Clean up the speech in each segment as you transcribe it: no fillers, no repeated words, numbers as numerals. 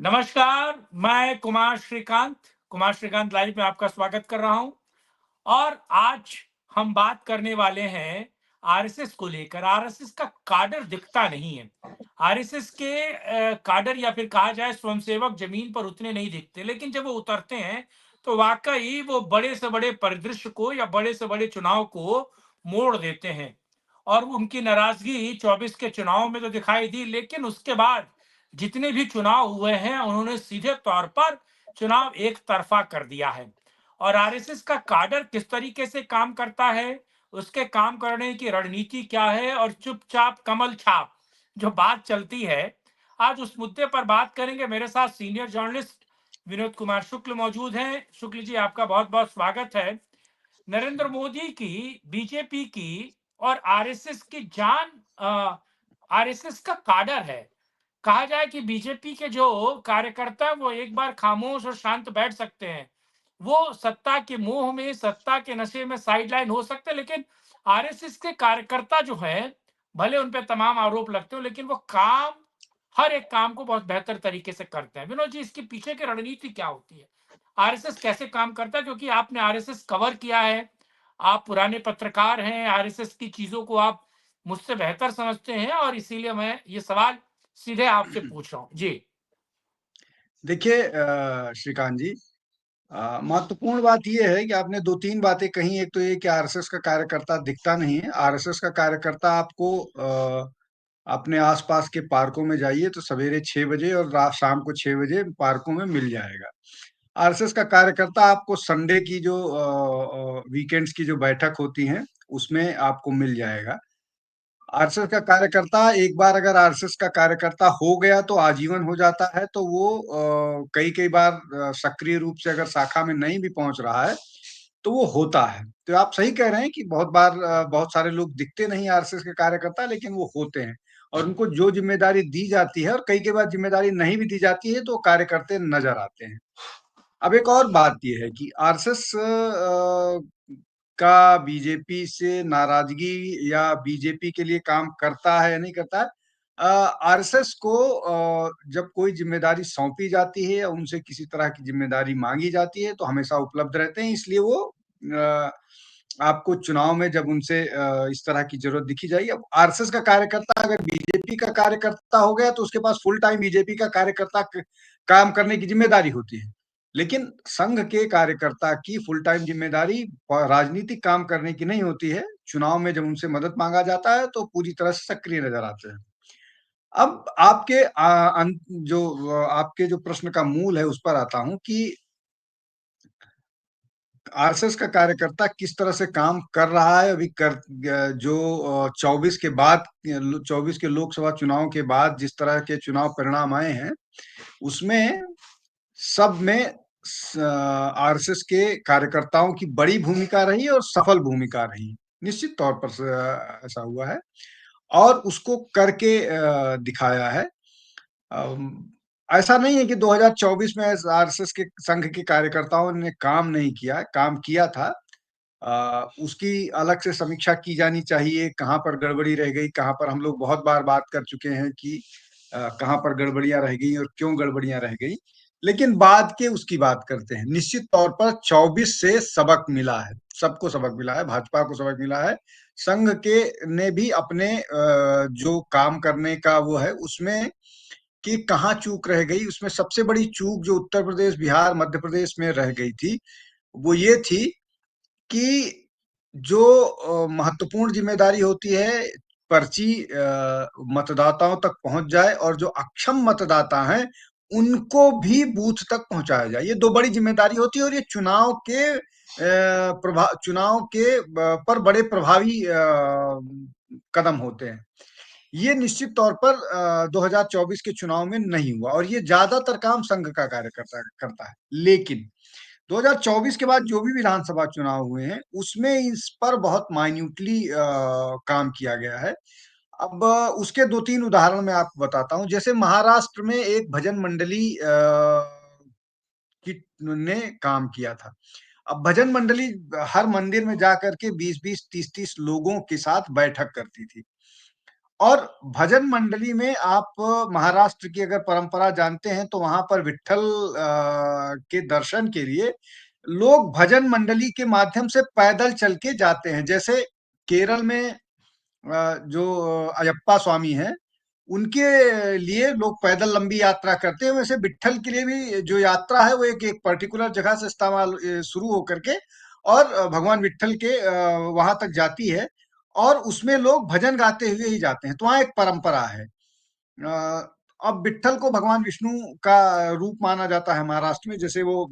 नमस्कार, मैं कुमार श्रीकांत लाइव में आपका स्वागत कर रहा हूं। और आज हम बात करने वाले हैं आरएसएस को लेकर। आरएसएस का काडर दिखता नहीं है। आरएसएस के काडर या फिर कहा जाए स्वयंसेवक जमीन पर उतने नहीं दिखते, लेकिन जब वो उतरते हैं तो वाकई वो बड़े से बड़े परिदृश्य को या बड़े से बड़े चुनाव को मोड़ देते हैं। और उनकी नाराजगी 24 के चुनाव में तो दिखाई दी, लेकिन उसके बाद जितने भी चुनाव हुए हैं उन्होंने सीधे तौर पर चुनाव एक तरफा कर दिया है। और आरएसएस का काडर किस तरीके से काम करता है, उसके काम करने की रणनीति क्या है और चुपचाप कमल छाप जो बात चलती है, आज उस मुद्दे पर बात करेंगे। मेरे साथ सीनियर जर्नलिस्ट विनोद कुमार शुक्ल मौजूद हैं। शुक्ल जी, आपका बहुत बहुत स्वागत है। नरेंद्र मोदी की, बीजेपी की और आरएसएस की जान आरएसएस का काडर है। कहा जाए कि बीजेपी के जो कार्यकर्ता हैं, वो एक बार खामोश और शांत बैठ सकते हैं। वो सत्ता के मोह में, सत्ता के नशे में साइडलाइन हो सकते हैं, लेकिन आरएसएस के कार्यकर्ता जो हैं, भले उन पे तमाम आरोप लगते हो, लेकिन वो काम, हर एक काम को बहुत बेहतर तरीके से करते हैं। विनोद जी, इसके पीछे की रणनीति क्या होती है? आरएसएस कैसे काम करता है? क्योंकि आपने आरएसएस कवर किया है, आप पुराने पत्रकार हैं, आरएसएस की चीजों को आप मुझसे बेहतर समझते हैं, और इसीलिए मैं ये सवाल सीधे आपसे पूछ रहा हूँ। जी। देखिए श्रीकांत जी, महत्वपूर्ण बात ये है कि आपने 2-3 बातें कही। एक तो ये कि आरएसएस का कार्यकर्ता दिखता नहीं है। आरएसएस का कार्यकर्ता आपको अपने आसपास के पार्कों में जाइए तो सवेरे 6 बजे और रात शाम को 6 बजे पार्कों में मिल जाएगा। आरएसएस का कार्यकर्ता आपको संडे की जो वीकेंड्स की जो बैठक होती हैं, उसमें आपको मिल जाएगा। आरएसएस का कार्यकर्ता एक बार अगर आरएसएस का कार्यकर्ता हो गया तो आजीवन हो जाता है। तो वो कई-कई बार सक्रिय रूप से अगर शाखा में नहीं भी पहुँच रहा है, तो वो होता है। तो आप सही कह रहे हैं कि बहुत बार बहुत सारे लोग दिखते नहीं आरएसएस के कार्यकर्ता, लेकिन वो होते हैं और उनको जो ज़िम्मेदारी दी जाती है और कई-कई बार ज़िम्मेदारी नहीं भी दी जाती है, तो कार्यकर्ता नज़र आते हैं। अब एक और बात ये है कि आरएसएस का बीजेपी से नाराजगी या बीजेपी के लिए काम करता है या नहीं करता है। आरएसएस को जब कोई ज़िम्मेदारी सौंपी जाती है या उनसे किसी तरह की ज़िम्मेदारी माँगी जाती है, तो हमेशा उपलब्ध रहते हैं। इसलिए वो अ, आपको चुनाव में जब उनसे इस तरह की ज़रूरत दिखी जाएगी। अब आरएसएस का कार्यकर्ता अगर बीजेपी का कार्यकर्ता हो गया, तो उसके पास फुल टाइम बीजेपी का कार्यकर्ता क काम करने की ज़िम्मेदारी होती है। लेकिन संघ के कार्यकर्ता की फुल टाइम ज़िम्मेदारी राजनीतिक काम करने की नहीं होती है। चुनाव में जब उनसे मदद माँगा जाता है, तो पूरी तरह से सक्रिय नज़र आते हैं। अब आपके जो प्रश्न का मूल है, उस पर आता हूँ कि आरएसएस का कार्यकर्ता किस तरह से काम कर रहा है अभी कर जो 24 के बाद 24 के लोकसभा चुनाव के बाद जिस तरह के चुनाव परिणाम आए हैं, उसमें सब में आरएसएस के कार्यकर्ताओं की बड़ी भूमिका रही और सफल भूमिका रही। निश्चित तौर पर ऐसा हुआ है और उसको करके दिखाया है। अम, ऐसा नहीं है कि 2024 में आरएसएस के संघ के कार्यकर्ताओं ने काम नहीं किया, काम किया था। उसकी अलग से समीक्षा की जानी चाहिए, कहाँ पर गड़बड़ी रह गई, कहाँ पर हम लोग बहुत बार बात कर चुके हैं कि कहाँ पर गड़बड़ियाँ रह गई और क्यों गड़बड़ियाँ रह गई। लेकिन बाद के उसकी बात करते हैं। निश्चित तौर पर 24 से सबक मिला है, सबको सबक मिला है, भाजपा को सबक मिला है। संघ के ने भी अपने जो काम करने का वो है उसमें कि कहाँ चूक रह गई, उसमें सबसे बड़ी चूक जो उत्तर प्रदेश, बिहार, मध्य प्रदेश में रह गई थी, वो ये थी कि जो महत्वपूर्ण ज़िम्मेदारी होती है, पर्ची मतदाताओं तक पहुँच जाए और जो अक्षम मतदाता हैं, उनको भी बूथ तक पहुँचाया जाए। ये 2 बड़ी ज़िम्मेदारी होती है और ये चुनाव के पर बड़े प्रभावी कदम होते हैं। ये निश्चित तौर पर 2024 के चुनाव में नहीं हुआ और ये ज़्यादातर काम संघ का कार्यकर्ता करता है। लेकिन 2024 के बाद जो भी विधानसभा चुनाव हुए हैं, उसमें इस पर बहुत माइन्यूटली काम किया गया है। अब उसके 2-3 उदाहरण मैं आपको बताता हूँ। जैसे महाराष्ट्र में एक भजन मंडली की ने काम किया था। अब भजन मंडली हर मंदिर में जाकर के 20-20, 30-30 लोगों के साथ बैठक करती थी और भजन मंडली में आप महाराष्ट्र की अगर परंपरा जानते हैं तो वहां पर विट्ठल के दर्शन के लिए लोग भजन मंडली के माध्यम से पैदल चल के जाते हैं। जैसे केरल में जो अयप्पा स्वामी हैं, उनके लिए लोग पैदल लंबी यात्रा करते हैं, वैसे विट्ठल के लिए भी जो यात्रा है वो एक एक पर्टिकुलर जगह से इस्तेमाल शुरू होकर के और भगवान विट्ठल के वहां तक जाती है, और उसमें लोग भजन गाते हुए ही जाते हैं। तो वहाँ एक परंपरा है। अब विट्ठल को भगवान विष्णु का रूप माना जाता है महाराष्ट्र में। जैसे वो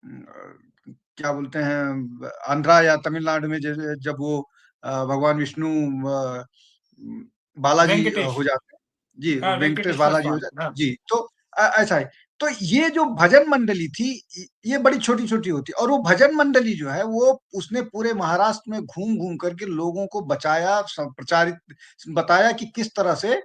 क्या बोलते हैं, आंध्रा या तमिलनाडु में जैसे जब वो भगवान विष्णु बालाजी वेंकटेश। हो जाते हैं। जी, हाँ, वेंकटेश वेंकटेश्वर बालाजी हो स्वामी, जाते हाँ। हैं। जी, तो ऐसा है। तो ये जो भजन मंडली थी, ये बड़ी छोटी-छोटी होती है, और वो भजन मंडली जो है वो उसने पूरे महाराष्ट्र में घूम-घूम करके लोगों को बचाया, प्रचारित बताया कि किस तरह से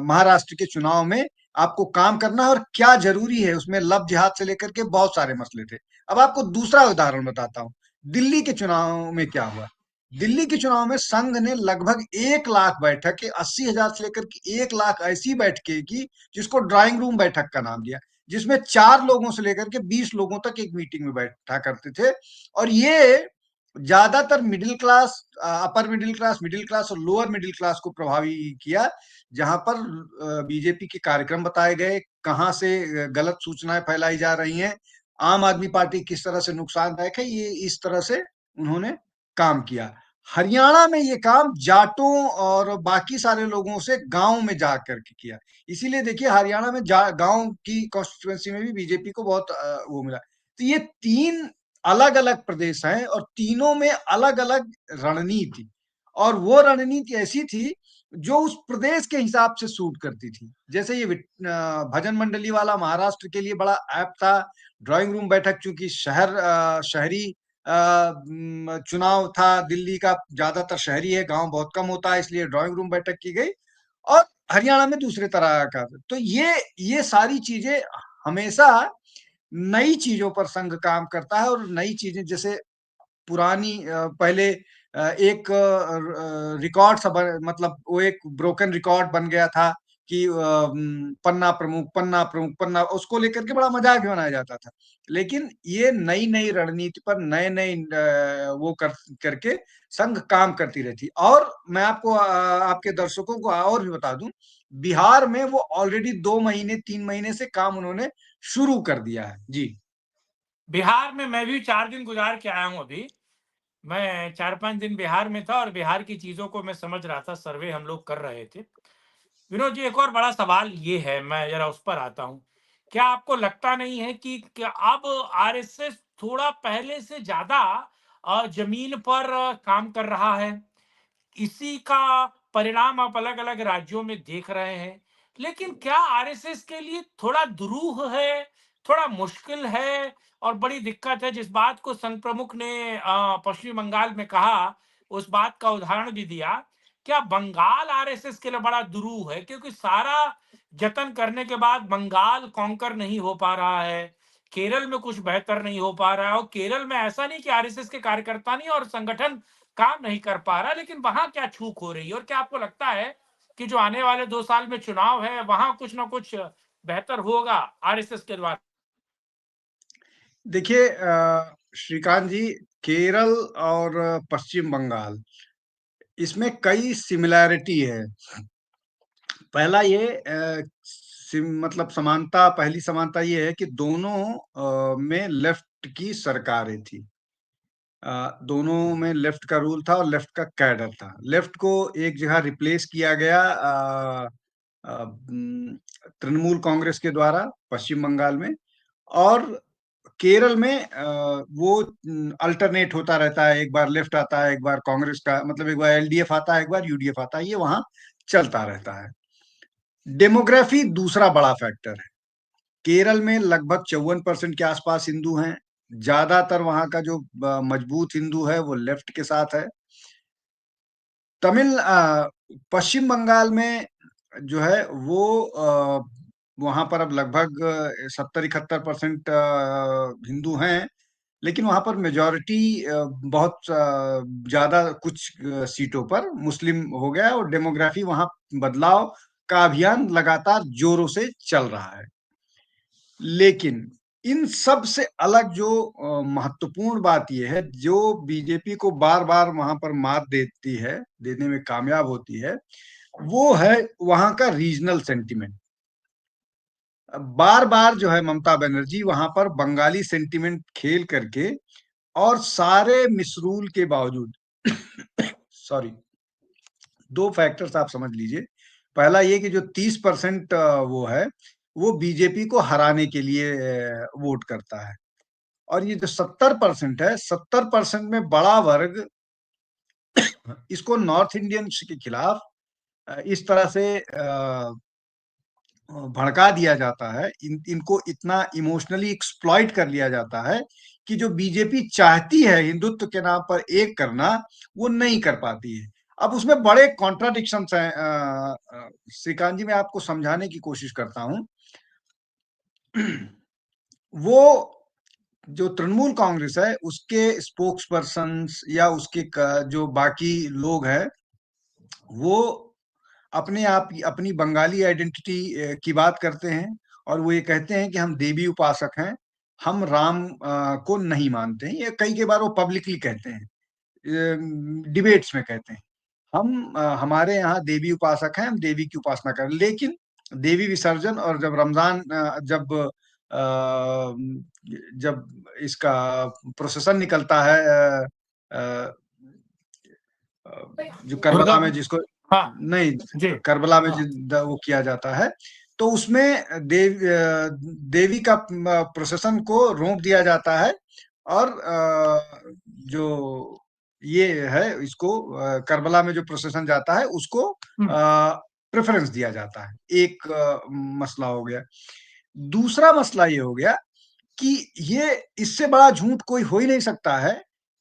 महाराष्ट्र के चुनाव में आपको काम करना है और क्या जरूरी है उसमें। लव जिहाद से लेकर के बहुत सारे मसले थे। अब आपको दूसरा उदाहरण बताता हूँ। दिल्ली के चुनाव में क्या हुआ। दिल्ली के चुनाव में संघ ने लगभग 1 लाख बैठक, 80,000 से लेकर के 1 लाख ऐसी बैठकें की जिसको ड्राइंग रूम बैठक का नाम दिया, जिसमें 4 लोगों से लेकर के 20 लोगों तक एक मीटिंग में बैठा करते थे। और ये ज्यादातर middle class, upper middle class और लोअर मिडिल क्लास को प्रभावी किया, जहां पर बीजेपी के कार्यक्रम बताए गए, कहां से गलत सूचनाएं फैलाई जा रही हैं, आम आदमी पार्टी किस तरह से नुकसानदायक है, ये इस तरह से उन्होंने काम किया। हरियाणा में ये काम जाटों और बाकी सारे लोगों से गांव में जा करके किया। इसीलिए देखिए हरियाणा में गांव की कॉन्स्टिट्यूएंसी में भी बीजेपी को बहुत वो मिला। तो ये 3 अलग-अलग प्रदेश हैं और तीनों में अलग-अलग रणनीति, और वो रणनीति ऐसी थी जो उस प्रदेश के हिसाब से सूट करती थी। जैसे ये भजन मंडली वाला महाराष्ट्र के लिए बड़ा ऐप्ट था। ड्राइंग रूम बैठक चूंकि शहरी चुनाव था, दिल्ली का ज्यादातर शहरी है, गांव बहुत कम होता है, इसलिए ड्राइंग रूम बैठक की गई। और हरियाणा में दूसरे तरह का। तो ये सारी चीजें हमेशा नई चीजों पर संघ काम करता है, और नई चीजें जैसे पुरानी पहले एक रिकॉर्ड सा मतलब वो एक ब्रोकन रिकॉर्ड बन गया था कि पन्ना प्रमुख, पन्ना प्रमुख, पन्ना, उसको लेकर के बड़ा मजाक भी बनाया जाता था। लेकिन ये नई नई रणनीति पर नए नए वो करके संघ काम करती रहती। और मैं आपको आपके दर्शकों को और भी बता दूं, बिहार में वो ऑलरेडी 2 महीने 3 महीने से काम उन्होंने शुरू कर दिया है। जी। बिहार में मैं भी 4 दिन गुजार के आया हूँ अभी। मैं 4-5 दिन बिहार में था और बिहार की चीजों को मैं समझ रहा था, सर्वे हम लोग कर रहे थे। विनोद जी, एक और बड़ा सवाल ये है, मैं जरा उस पर आता हूँ। क्या आपको लगता नहीं है कि क्या अब आरएसएस थोड़ा पहले से ज्यादा जमीन पर काम कर रहा है? इसी का परिणाम आप अलग-अलग राज्यों में देख रहे हैं। लेकिन क्या आरएसएस के लिए थोड़ा दुरूह है, थोड़ा मुश्किल है और बड़ी दिक्कत है, जिस बात को संघ प्रमुख ने पश्चिम बंगाल में कहा, उस बात का उदाहरण भी दिया। क्या बंगाल आरएसएस के लिए बड़ा दुरूह है? क्योंकि सारा जतन करने के बाद बंगाल कॉन्कर नहीं हो पा रहा है, केरल में कुछ बेहतर नहीं हो पा रहा है, और केरल में ऐसा नहीं कि आरएसएस के कार्यकर्ता नहीं और संगठन काम नहीं कर पा रहा, लेकिन वहां क्या चूक हो रही है? और क्या आपको लगता है कि जो आने वाले 2 साल में चुनाव है, वहां कुछ ना कुछ बेहतर होगा आरएसएस के द्वारा? देखिए श्रीकांत जी, केरल और पश्चिम बंगाल, इसमें कई सिमिलैरिटी है। पहला ये मतलब समानता, पहली समानता ये है कि दोनों में लेफ्ट की सरकारें थी। दोनों में लेफ्ट का रूल था और लेफ्ट का कैडर था। लेफ्ट को एक जगह रिप्लेस किया गया तृणमूल कांग्रेस के द्वारा पश्चिम बंगाल में, और केरल में वो अल्टरनेट होता रहता है, एक बार लेफ्ट आता है, एक बार कांग्रेस का, मतलब एक बार एलडीएफ आता है, एक बार यूडीएफ आता है, ये वहां चलता रहता है। डेमोग्राफी दूसरा बड़ा फैक्टर है। केरल में लगभग 54% के आसपास हिंदू हैं। ज्यादातर वहां का जो मजबूत हिंदू है वो लेफ्ट के साथ है। पश्चिम बंगाल में जो है वो वहां पर अब लगभग 70-71% हिंदू हैं, लेकिन वहां पर मेजॉरिटी बहुत ज्यादा कुछ सीटों पर मुस्लिम हो गया, और डेमोग्राफी वहां बदलाव का अभियान लगातार जोरों से चल रहा है। लेकिन इन सब से अलग जो महत्वपूर्ण बात यह है, जो बीजेपी को बार बार वहां पर मात देती है, देने में कामयाब होती है, वो है वहां का रीजनल सेंटिमेंट। बार बार जो है ममता बनर्जी वहां पर बंगाली सेंटिमेंट खेल करके, और सारे मिसरूल के बावजूद सॉरी, दो फैक्टर्स आप समझ लीजिए। पहला ये कि जो 30% वो है, वो बीजेपी को हराने के लिए वोट करता है। और ये जो 70% है, 70% में बड़ा वर्ग इसको नॉर्थ इंडियंस के खिलाफ इस तरह से भड़का दिया जाता है, इनको इतना इमोशनली एक्सप्लॉइट कर लिया जाता है कि जो बीजेपी चाहती है हिंदुत्व के नाम पर एक करना, वो नहीं कर पाती है। अब उसमें बड़े कॉन्ट्राडिक्शंस हैं। श्रीकांत जी, मैं आपको समझाने की कोशिश करता हूं। वो जो तृणमूल कांग्रेस है, उसके स्पोक्स पर्सन्स या उसके जो बाकी लोग हैं, वो अपने आप अपनी बंगाली आइडेंटिटी की बात करते हैं, और वो ये कहते हैं कि हम देवी उपासक हैं, हम राम को नहीं मानते हैं। ये कई के बार वो पब्लिकली कहते हैं, डिबेट्स में कहते हैं, हम हमारे यहाँ देवी उपासक हैं, हम देवी की उपासना करें। लेकिन देवी विसर्जन और जब रमजान जब इसका प्रोसेशन निकलता है, अ, जो दुर्गा। करबला में जिसको, हाँ नहीं, जी। करबला में हाँ। वो किया जाता है, तो उसमें देवी का प्रोसेशन को रोक दिया जाता है। और जो ये है, इसको करबला में जो प्रोसेशन जाता है उसको हम्म। प्रेफरेंस दिया जाता है। एक मसला हो गया। दूसरा मसला ये हो गया कि ये इससे बड़ा झूठ कोई हो ही नहीं सकता है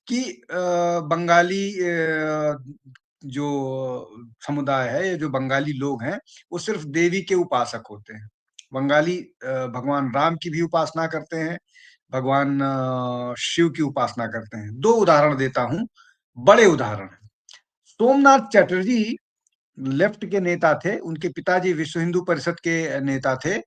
कि बंगाली जो समुदाय है, ये जो बंगाली लोग हैं, वो सिर्फ देवी के उपासक होते हैं। बंगाली भगवान राम की भी उपासना करते हैं, भगवान शिव की उपासना करते हैं। दो उदाहरण देता हूं, बड़े उदाहरण हैं। सोमनाथ चटर्जी लेफ्ट के नेता थे, उनके पिताजी विश्व हिंदू परिषद के नेता थे।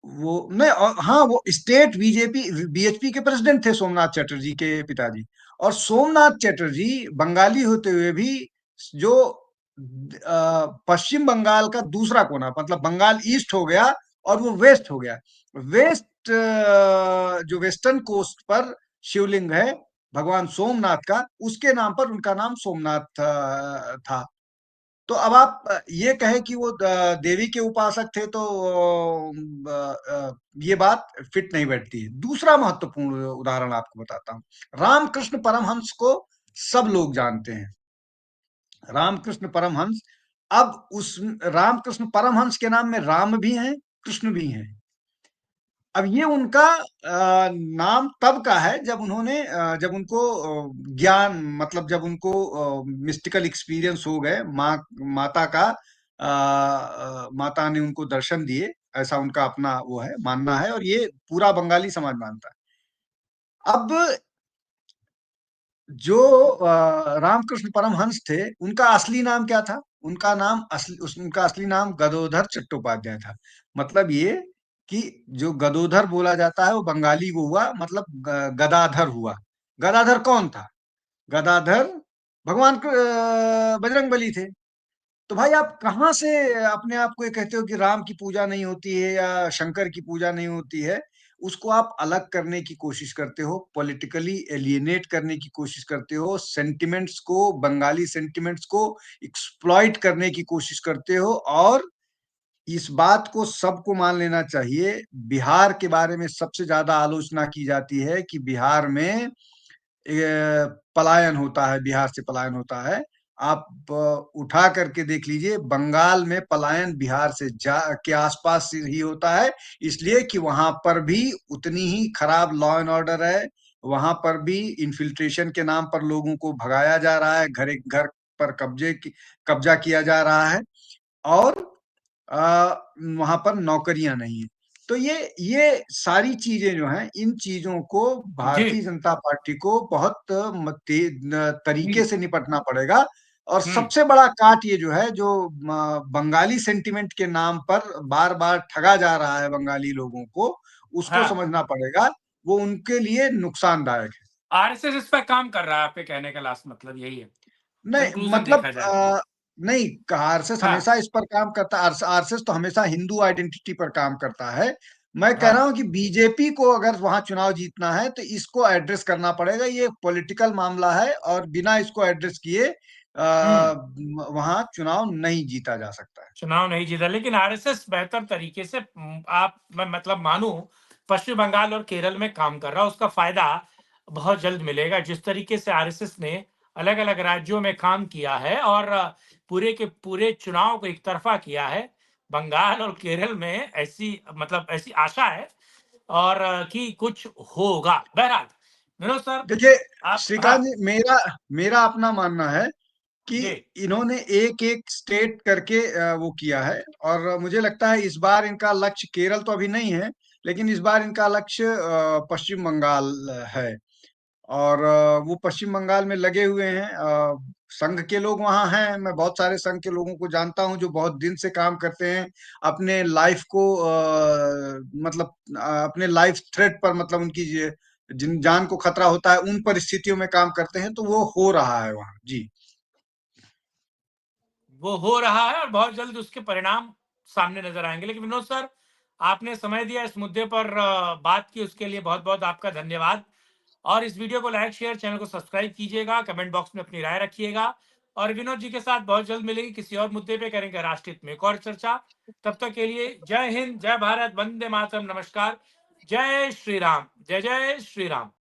वो नहीं, हाँ, वो स्टेट बीजेपी बीएचपी के प्रेसिडेंट थे सोमनाथ चटर्जी के पिताजी। और सोमनाथ चटर्जी बंगाली होते हुए भी, जो पश्चिम बंगाल का दूसरा कोना, मतलब बंगाल ईस्ट हो गया और वो वेस्ट हो गया, वेस्ट जो वेस्टर्न कोस्ट पर शिवलिंग है भगवान सोमनाथ का, उसके नाम पर उनका नाम सोमनाथ था। तो अब आप ये कहें कि वो देवी के उपासक थे, तो ये बात फिट नहीं बैठती है। दूसरा महत्वपूर्ण उदाहरण आपको बताता हूँ। रामकृष्ण परमहंस को सब लोग जानते हैं, रामकृष्ण परमहंस। अब उस रामकृष्ण परमहंस के नाम में राम भी हैं, कृष्ण भी हैं। अब ये उनका नाम तब का है जब उन्होंने जब उनको ज्ञान, मतलब जब उनको मिस्टिकल एक्सपीरियंस हो गए, माता का माता ने उनको दर्शन दिए, ऐसा उनका अपना वो है, मानना है, और ये पूरा बंगाली समाज मानता है। अब जो रामकृष्ण परमहंस थे, उनका असली नाम क्या था? उनका असली नाम गदोधर चट्टोपाध्याय था। मतलब ये कि जो गदोधर बोला जाता है वो बंगाली को हुआ, मतलब गदाधर हुआ। गदाधर कौन था? गदाधर भगवान बजरंगबली थे। तो भाई, आप कहाँ से अपने आप को ये कहते हो कि राम की पूजा नहीं होती है या शंकर की पूजा नहीं होती है? उसको आप अलग करने की कोशिश करते हो, पॉलिटिकली एलिएनेट करने की कोशिश करते हो, सेंटिमेंट्स को, बंगाली सेंटिमेंट्स को एक्सप्लॉइट करने की कोशिश करते हो। और इस बात को सबको मान लेना चाहिए, बिहार के बारे में सबसे ज्यादा आलोचना की जाती है कि बिहार में पलायन होता है, बिहार से पलायन होता है। आप उठा करके देख लीजिए, बंगाल में पलायन बिहार से के आसपास से ही होता है, इसलिए कि वहां पर भी उतनी ही खराब लॉ एंड ऑर्डर है। वहां पर भी इन्फिल्ट्रेशन के नाम पर लोगों को भगाया जा रहा है, घर एक घर पर कब्जा किया जा रहा है, और वहां पर नौकरियां नहीं है। तो ये सारी चीजें जो हैं, इन चीजों को जी, भारतीय जनता पार्टी को बहुत तरीके जी, से निपटना पड़ेगा। और हुँ, सबसे बड़ा काट ये जो है, जो बंगाली सेंटिमेंट के नाम पर बार बार ठगा जा रहा है बंगाली लोगों को, उसको हाँ। समझना पड़ेगा। वो उनके लिए नुकसानदायक है। आरएसएस इस पे काम कर रहा है, आपके कहने का लास्ट मतलब यही है, नहीं कंक्लूज़न मतलब देखा जाए। नहीं, आरएसएस हाँ, हमेशा इस पर काम करता है। आरएसएस तो हमेशा हिंदू आइडेंटिटी पर काम करता है। मैं कह रहा हाँ, हूं कि बीजेपी को अगर वहां चुनाव जीतना है तो इसको एड्रेस करना पड़ेगा। ये पॉलिटिकल मामला है और बिना इसको एड्रेस किए हुँ। वहां चुनाव नहीं जीता जा सकता है। चुनाव नहीं जीता, लेकिन आरएसएस बेहतर तरीके से आप मैं मतलब मानूँ पश्चिम बंगाल और केरल में काम कर रहा है, उसका फ़ायदा बहुत जल्द मिलेगा। जिस तरीके से आरएसएस ने अलग-अलग राज्यों में काम किया है और पूरे के पूरे चुनाव को एक तरफ़ा किया है, बंगाल और केरल में ऐसी मतलब ऐसी आशा है और कि कुछ होगा। बहरहाल, विनोद सर देखिए आप श्रीकांत हाँ, जी, मेरा मेरा अपना मानना है कि जी, इन्होंने एक-एक स्टेट करके वो किया है। और मुझे लगता है इस बार इनका लक्ष्य केरल तो अभी नहीं है, लेकिन इस बार इनका लक्ष्य पश्चिम बंगाल है। और वो पश्चिम बंगाल में लगे हुए हैं। संघ के लोग वहाँ हैं। मैं बहुत सारे संघ के लोगों को जानता हूँ जो बहुत दिन से काम करते हैं। अपने लाइफ को मतलब अपने लाइफ थ्रेट पर, मतलब उनकी जिन जान को खतरा होता है उन परिस्थितियों में काम करते हैं। तो वो हो रहा है वहाँ। जी। वो हो रहा है और बहुत जल्द उसके परिणाम सामने नज़र आएँगे। लेकिन विनोद सर, आपने समय दिया इस मुद्दे पर बात की उसके लिए बहुत-बहुत आपका धन्यवाद। और इस वीडियो को लाइक, शेयर, चैनल को सब्सक्राइब कीजिएगा, कमेंट बॉक्स में अपनी राय रखिएगा और विनोद जी के साथ बहुत जल्द मिलेंगे, किसी और मुद्दे पे करेंगे राष्ट्र हित में एक और चर्चा। तब तक के लिए जय हिंद, जय भारत, वंदे मातरम, नमस्कार, जय श्री राम, जय जय श्री राम।